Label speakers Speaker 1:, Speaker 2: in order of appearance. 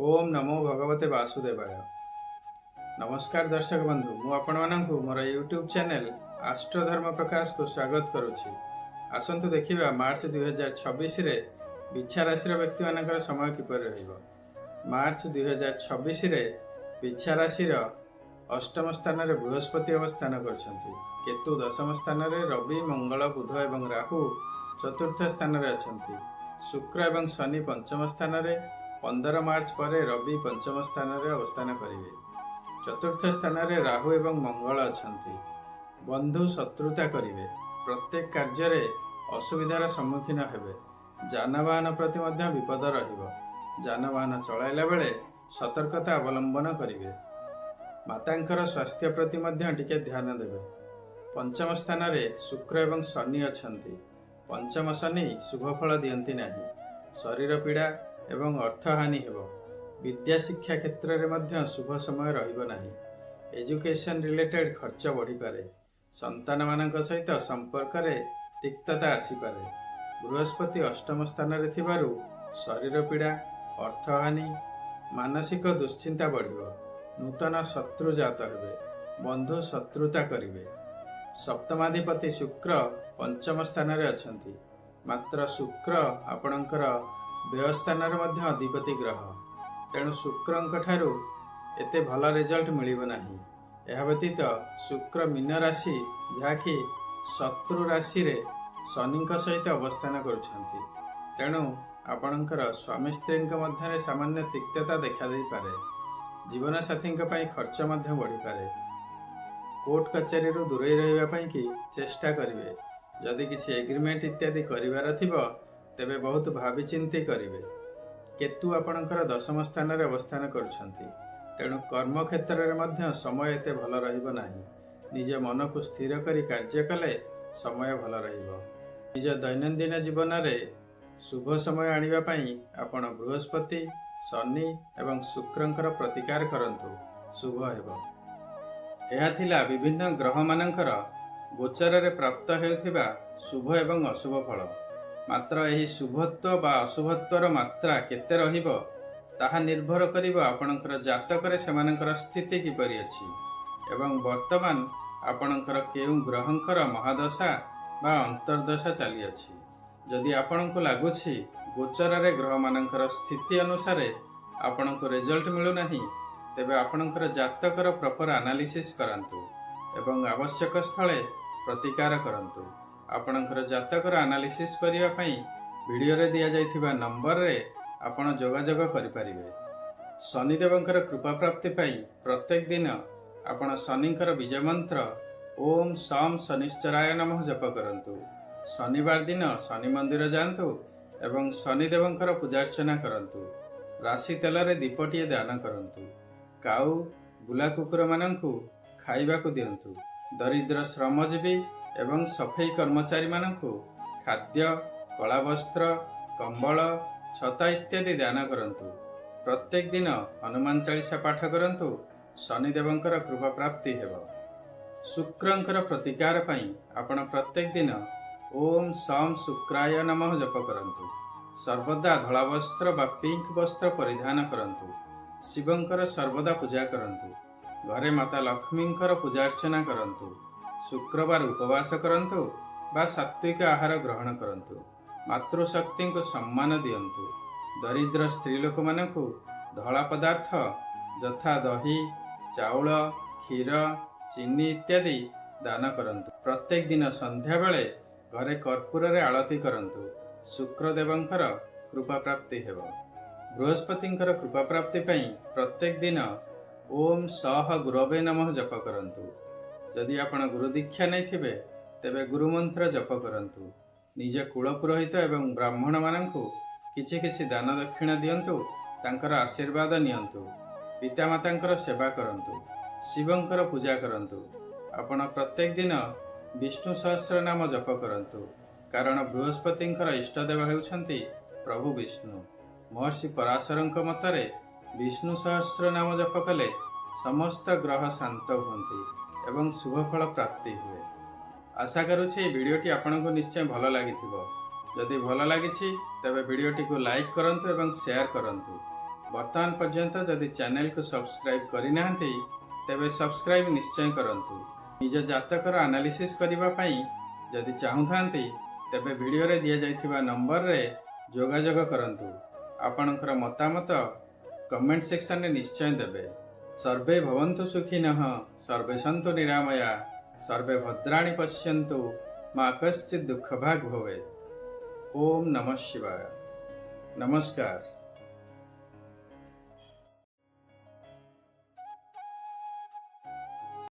Speaker 1: ओम नमो भगवते वासुदेवाय। नमस्कार दर्शक बंधु, मु आपण मानकु मोर यूट्यूब चैनल आस्ट्रोधर्म प्रकाश को स्वागत करुछि। आसंतु देखिबा मार्च 2026 रे बिच्छा राशि व्यक्ति मानकर समय किपर रहिबो। मार्च 2026 रे बिच्छा राशि अष्टम स्थान रे बृहस्पति अवस्थान करछन्ति। केतु दशम स्थान रे रवि मंगल बुध एवं राहु चतुर्थ स्थान रे अछन्ति। शुक्र एवं शनि पंचम स्थान रे 15 मार्च पर रवि पंचम स्थान रे अवस्थान करेंगे। चतुर्थ स्थान रे राहु एवं मंगल अछन्ति। बंधु शत्रुता करेंगे। प्रत्येक कार्य रे असुविधार सम्मुखीन हेबे। जानवाहन प्रति मध्य विपद रहिबो। जानवाहन चलाइला बेले सतर्कता अवलंबन करेंगे। मातांकर स्वास्थ्य प्रति मध्य टिके ध्यान देवे। पंचम स्थान रे शुक्र एवं शनि अछन्ति। पंचम शनि शुभ फल दियंती नाही। शरीर पीड़ा एवं अर्थहानि हेबो। विद्या शिक्षा क्षेत्र में मध्य शुभ समय रहिबो नाही। एजुकेशन रिलेटेड खर्च बढ़ी पारे। संतान मानक सहित संपर्क रे तिक्तता आसी पारे। बृहस्पति अष्टम स्थान रे थिबारु शरीर पीड़ा, अर्थहानि, मानसिक दुश्चिंता बढ़िबो। नूतन शत्रु जात हेबे। बंधु शत्रुता करिवे। सप्तमाधिपति शुक्र पंचम स्थान रे अछन्ति। मात्र शुक्र आपणकर व्यय स्थान रे मध्य अधिपति ग्रह। तेणु शुक्रंक ठारू एते भल रिजल्ट मिलिबो नाही। एहा व्यतीत शुक्र मीन राशि जाकि शत्रु राशि रे शनिंक सहित अवस्थान करुछन्ति। तेणु आपणकर स्वामी स्त्री मध्य सामान्य तिक्तता देखा दे पारे। जीवन साथी खर्च मध्य बढ़ी पारे। कोर्ट कचेरी दूरे रहिबा की चेष्टा करिवे। जदि किछि एग्रीमेंट इत्यादि करिवार थिबो तेबे बहुत भावी चिंती करिवे। केतु आपणकर दशम स्थान रे अवस्थान करुछन्ति। तेणु कर्म क्षेत्र रे मध्य समय एते भल रहिबो नाही। निज मन को स्थिर करी कार्य कले समय भल रहिबो। निज दैनंदिन जीवन रे शुभ समय आनिबा पई आपण बृहस्पति, शनि एवं शुक्रंकर प्रतिकार करंतु, शुभ हेबो। यह थिला विभिन्न ग्रह मानकर गोचर रे प्राप्त हेउथिबा शुभ एवं अशुभ फल। मात्र यही शुभत्व बा अशुभत्वर मात्रा केते रहिबो ताहा निर्भर करिबो आपणकर जातक रे सेमानकर स्थिति किपरि अछि एवं वर्तमान आपणकर केउ ग्रहंकर महादशा बा अंतर्दशा चली अछि। जदि आपणको लागुछि गोचर रे ग्रह मानकर स्थिति अनुसार आपणको रिजल्ट मिलु नाही, तेबे आपणकर जातकर प्रॉपर एनालिसिस करंतु एवं आवश्यक स्थले प्रतिकार करंतु। आपणकर जातकर एनालिसिस करिया पई वीडियो रे दिया जाइथिबा नंबर रे आपण जोगाजोग करि परिबे। शनिदेवंकर कृपा प्राप्ति पई प्रत्येक दिन आपण शनिंकर विजय मंत्र ओम सम शनिश्चराय नमः जप करंतु। शनिवार दिन शनि मंदिर जांतु एवं शनिदेवंकर पूजार्चना करंतु। राशि तेल रे दीपटिए दान करंतु। काऊ बुला कुकुर मानंकु खाइबा को दियंतु। दरिद्र श्रमजीवी एवं सफाई कर्मचारी मानंकु खाद्य, कला वस्त्र, कंबल, छता इत्यादि दान करंतु। प्रत्येक दिन हनुमान चालीसा पाठ करंतु। शनिदेवंकर कृपा प्राप्ति हेबो। शुक्रंकर प्रतिकार पई आपण प्रत्येक दिन ओम सम शुक्राय नमः जप करंतु। सर्वदा धला वस्त्र बा पिंक वस्त्र परिधान करंतु। शिवंकर सर्वदा पूजा करंतु। घरे माता लक्ष्मींकर पूजार्चना करंतु। शुक्रवार उपवास करंतु बा सात्विक आहार ग्रहण करंतु। मातृशक्ति को सम्मान दियंतु। दरिद्र स्त्री लोक मानकु धला पदार्थ जथा दही, चाउल, क्षीर, चीनी इत्यादि दान करंतु। प्रत्येक दिन संध्या बेले घरे कर्पूर रे आळती करंतु। शुक्रदेवंकर कृपा प्राप्ति हेबो। बृहस्पतिंकर कृपा प्राप्ति पई प्रत्येक दिन ओम सह गुरवे नमः जप करंतु। जदि आपण गुरु दीक्षा नहीं थिबे तेबे गुरु मंत्र जप करंतु। निज कुल पुरोहित एवं ब्राह्मण मानंकु किछि किछि दान दक्षिणा दियंतु। तांकर आशीर्वाद नियंतु। पितामातांकर सेवा करंतु। शिवंकर पूजा करंतु। आपण प्रत्येक दिन विष्णु सहस्र नाम जप करंतु। कारण बृहस्पतिंकर इष्टदेव हेउछंती प्रभु विष्णु। महर्षि पराशरंक मतरे विष्णु सहस्र नाम जप कले समस्त ग्रह शांत हुअन्ति एवं शुभ फल प्राप्ति हुए। आशा करुछि वीडियोटी आपनको निश्चय भल लागिथिबो। जदि भल लागिछि तबे वीडियोटी को लाइक करंतु एवं शेयर करंतु। ବର୍ତ୍ତମାନ ପର୍ଯ୍ୟନ୍ତ ଯଦି ଚ୍ୟାନେଲକୁ ସବସ୍କ୍ରାଇବ୍ କରିନାହାନ୍ତି ତେବେ ସବସ୍କ୍ରାଇବ୍ ନିଶ୍ଚୟ କରନ୍ତୁ। ନିଜ ଜାତକର ଆନାଲିସିସ୍ କରିବା ପାଇଁ ଯଦି ଚାହୁଁଥାନ୍ତି ତେବେ ଭିଡ଼ିଓରେ ଦିଆଯାଇଥିବା ନମ୍ବରରେ ଯୋଗାଯୋଗ କରନ୍ତୁ। ଆପଣଙ୍କର ମତାମତ କମେଣ୍ଟ ସେକ୍ସନରେ ନିଶ୍ଚୟ ଦେବେ। ସର୍ବେ ଭବନ୍ତୁ ସୁଖିନଃ, ସର୍ବେ ସନ୍ତୁ ନିରାମୟା, ସର୍ବେ ଭଦ୍ରାଣି ପଶ୍ୟନ୍ତୁ, ମା କଶ୍ଚିତ୍ ଦୁଃଖ ଭାଗ୍ ଭବେତ୍। ଓମ୍ ନମଃ ଶିବାୟ। ନମସ୍କାର।